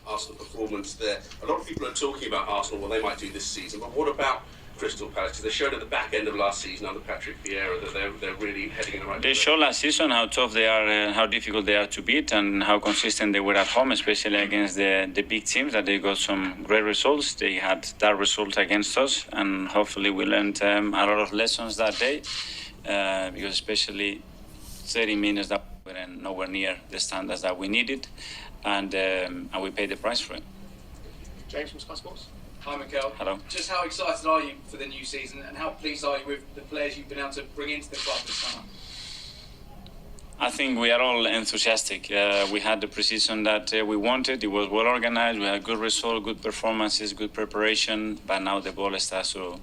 Arsenal performance there. A lot of people are talking about Arsenal, what they might do this season, but what about Crystal Palace? Because they showed at the back end of last season under Patrick Viera that they're really heading in the right direction. They showed last season how tough they are, how difficult they are to beat, and how consistent they were at home, especially against the big teams, that they got some great results. They had that result against us, and hopefully we learned a lot of lessons that day, because especially 30 minutes that we were nowhere near the standards that we needed, and we paid the price for it. James from Sky Sports. Hi, Mikel. Hello. Just how excited are you for the new season, and how pleased are you with the players you've been able to bring into the club this summer? I think we are all enthusiastic. We had the pre-season that we wanted. It was well organized. We had good results, good performances, good preparation. But now the ball starts to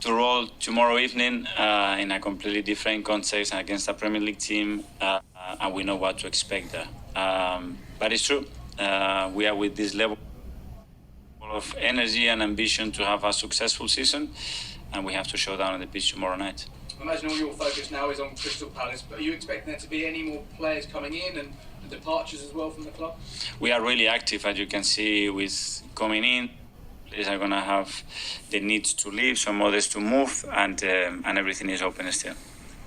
roll tomorrow evening in a completely different context against a Premier League team, and we know what to expect there. But it's true. We are with this level of energy and ambition to have a successful season, and we have to show down on the pitch tomorrow night. I imagine all your focus now is on Crystal Palace, but are you expecting there to be any more players coming in and departures as well from the club? We are really active, as you can see, with coming in. Players are going to have the need to leave, some others to move, and everything is open still.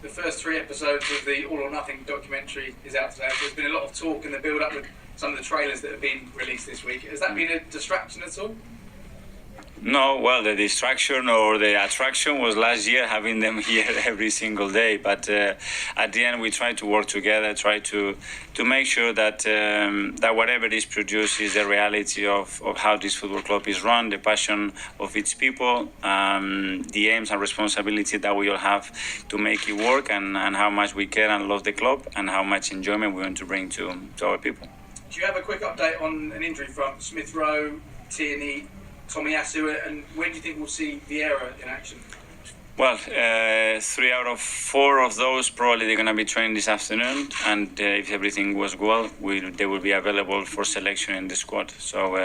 The first 3 episodes of the All or Nothing documentary is out today. There's been a lot of talk in the build-up with some of the trailers that have been released this week. Has that been a distraction at all? No, well, the distraction or the attraction was last year having them here every single day. But at the end, we try to work together, try to make sure that that whatever is produced is the reality of how this football club is run, the passion of its people, the aims and responsibility that we all have to make it work, and how much we care and love the club, and how much enjoyment we want to bring to our people. Do you have a quick update on an injury front? Smith Rowe, Tierney, Tomiyasu, and when do you think we'll see Viera in action? Well, 3 out of 4 of those probably they're going to be trained this afternoon, and if everything goes well, they will be available for selection in the squad. So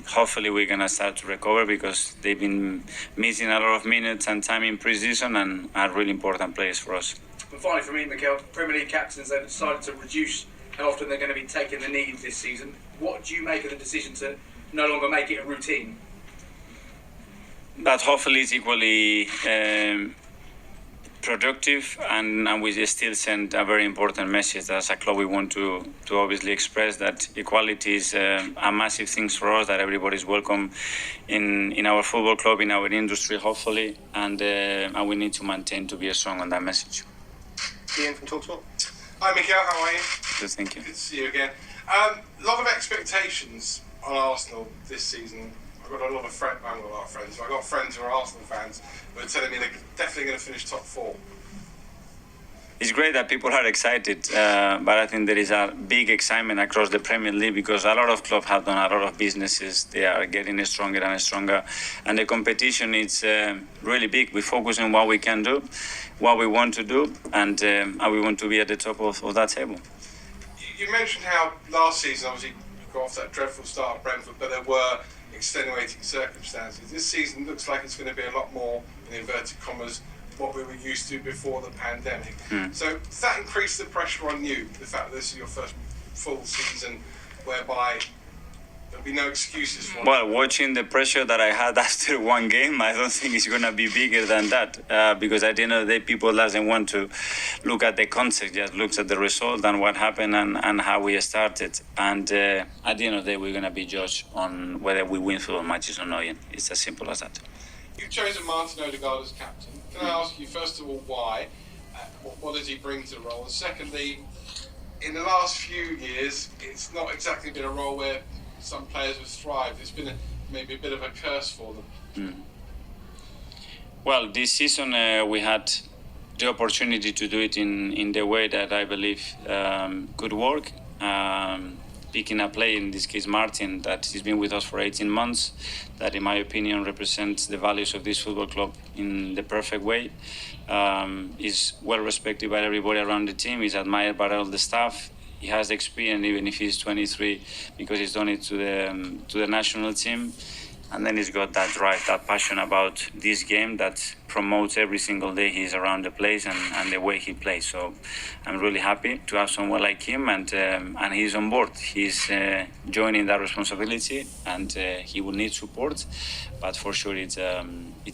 hopefully we're going to start to recover, because they've been missing a lot of minutes and time in pre-season, and are really important players for us. And finally, for me, Mikel, Premier League captains, they've decided to reduce how often they're going to be taking the knee this season. What do you make of the decision to no longer make it a routine? But hopefully it's equally productive, and we still send a very important message. As a club, we want to obviously express that equality is a massive thing for us, that everybody is welcome in our football club, in our industry, hopefully, and we need to maintain to be strong on that message. Ian from TalkSport. Hi, Mikel, how are you? Good, thank you. Good to see you again. A lot of expectations on Arsenal this season. I've got a lot of friends, I haven't got a lot of friends, but I've got friends who are Arsenal fans who are telling me they're definitely going to finish top 4. It's great that people are excited, but I think there is a big excitement across the Premier League, because a lot of clubs have done a lot of businesses. They are getting stronger and stronger, and the competition is really big. We focus on what we can do, what we want to do, and we want to be at the top of that table. You mentioned how last season, obviously, you got off that dreadful start at Brentford, but there were extenuating circumstances. This season looks like it's going to be a lot more, in inverted commas, what we were used to before the pandemic. So does that increase the pressure on you, the fact that this is your first full season whereby there'll be no excuses for it? Well, watching the pressure that I had after one game, I don't think it's going to be bigger than that, because at the end of the day, people doesn't want to look at the context, just looks at the result and what happened and how we started. And at the end of the day, we're going to be judged on whether we win football matches or not. It's as simple as that. You've chosen Martin Odegaard as captain. Can I ask you, first of all, why? What does he bring to the role? And secondly, in the last few years, it's not exactly been a role where some players have thrived. It's been maybe a bit of a curse for them. Well, this season we had the opportunity to do it in the way that I believe could work. Picking a player, in this case Martin, that he's been with us for 18 months, that in my opinion represents the values of this football club in the perfect way. Is well respected by everybody around the team, is admired by all the staff. He has experience, even if he's 23, because he's done it to the national team. And then he's got that drive, that passion about this game that promotes every single day he's around the place and the way he plays. So I'm really happy to have someone like him, and he's on board. He's joining that responsibility, and he will need support, but for sure it's a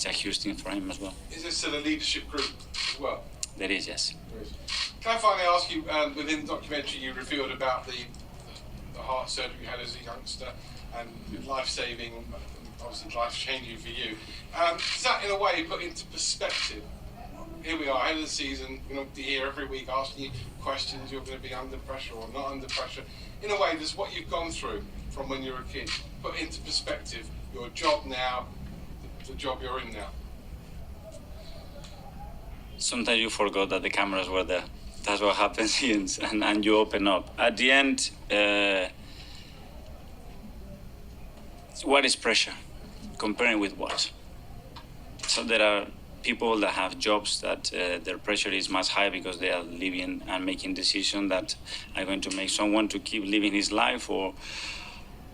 huge thing for him as well. Is there still a leadership group as well? There is, yes. Can I finally ask you, within the documentary you revealed about the heart surgery you had as a youngster and life-saving, obviously life-changing for you. Does that in a way put into perspective? Here we are, ahead of the season, we're going to be here every week asking you questions, you're going to be under pressure or not under pressure. In a way, does what you've gone through from when you were a kid put into perspective your job now, the job you're in now? Sometimes you forgot that the cameras were there. That's what happens, and you open up. At the end, what is pressure? Comparing with what? So there are people that have jobs that their pressure is much higher because they are living and making decisions that are going to make someone to keep living his life or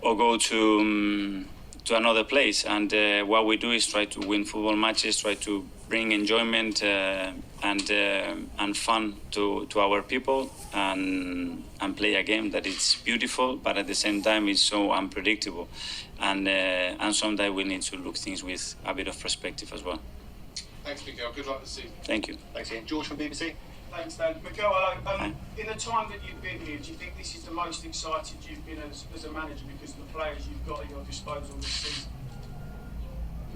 go to another place. And what we do is try to win football matches, try to bring enjoyment and fun to our people, and play a game that is beautiful, but at the same time it's so unpredictable. And sometimes we need to look things with a bit of perspective as well. Thanks, Mikel. Good luck this season. Thank you. Thanks, Ian. George from BBC. Thanks, Dan. Mikel, hello. In the time that you've been here, do you think this is the most excited you've been as a manager because of the players you've got at your disposal this season?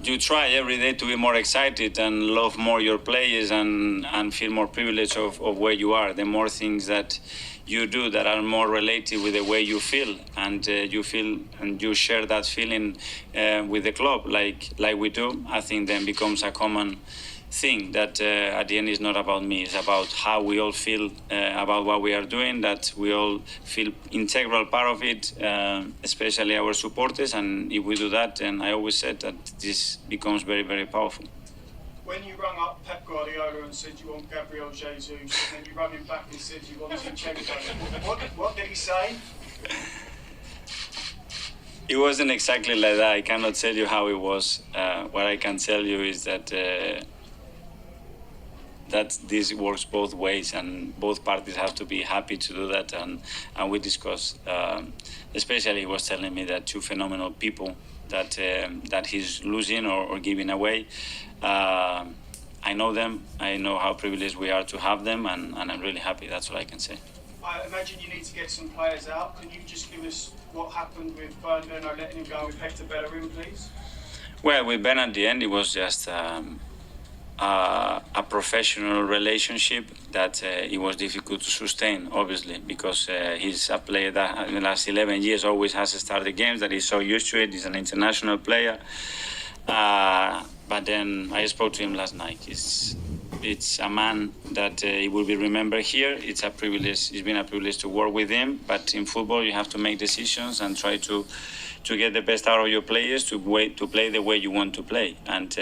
You try every day to be more excited and love more your players and feel more privileged of where you are. The more things that you do that are more related with the way you feel, and you feel and you share that feeling with the club like we do, I think then becomes a common thing that at the end is not about me. It's about how we all feel about what we are doing, that we all feel integral part of it, especially our supporters. And if we do that, then I always said that this becomes very, very powerful. When you rung up Pep Guardiola and said you want Gabriel Jesus, and then you rung him back and said you want Zinchenko, what did he say? It wasn't exactly like that. I cannot tell you how it was. What I can tell you is that this works both ways, and both parties have to be happy to do that. And we discussed, especially he was telling me that two phenomenal people that he's losing or giving away. I know them. I know how privileged we are to have them, and I'm really happy. That's all I can say. I imagine you need to get some players out. Can you just give us what happened with Bernardo letting him go with Hector Bellerin, please? Well, with Ben at the end, it was just a professional relationship that it was difficult to sustain, obviously, because he's a player that in the last 11 years always has started games, that he's so used to it. He's an international player. But then I spoke to him last night. It's a man that he will be remembered here. It's a privilege. It's been a privilege to work with him. But in football, you have to make decisions and try to get the best out of your players, to play the way you want to play. And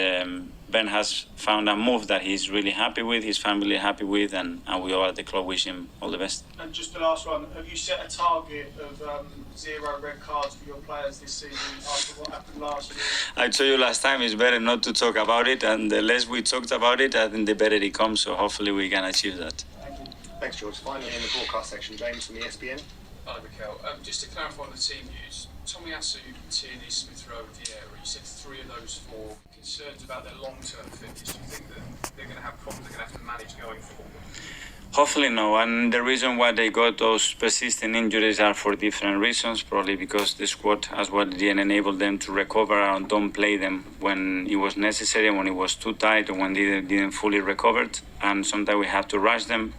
Ben has found a move that he's really happy with, his family happy with, and we all at the club wish him all the best. And just the last one, have you set a target of 0 red cards for your players this season after what happened last year? I told you last time it's better not to talk about it, and the less we talked about it, I think the better it comes, so hopefully we can achieve that. Thank you. Thanks, George. Finally, in the broadcast section, James from ESPN. Hi, Mikel. Just to clarify on the team news, Tomiyasu, Tierney, Smith Rowe, Viera, you said 3 of those 4 concerns about their long-term fitness. Do you think that they're going to have problems they're going to have to manage going forward? Hopefully no, and the reason why they got those persistent injuries are for different reasons, probably because the squad as well didn't enable them to recover and don't play them when it was necessary, when it was too tight, or when they didn't fully recover, and sometimes we have to rush them.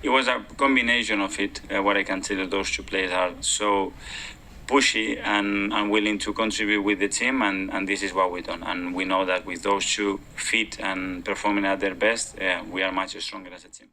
It was a combination of it. What I can tell you, those 2 players are so pushy and willing to contribute with the team, and this is what we've done. And we know that with those 2 fit and performing at their best, we are much stronger as a team.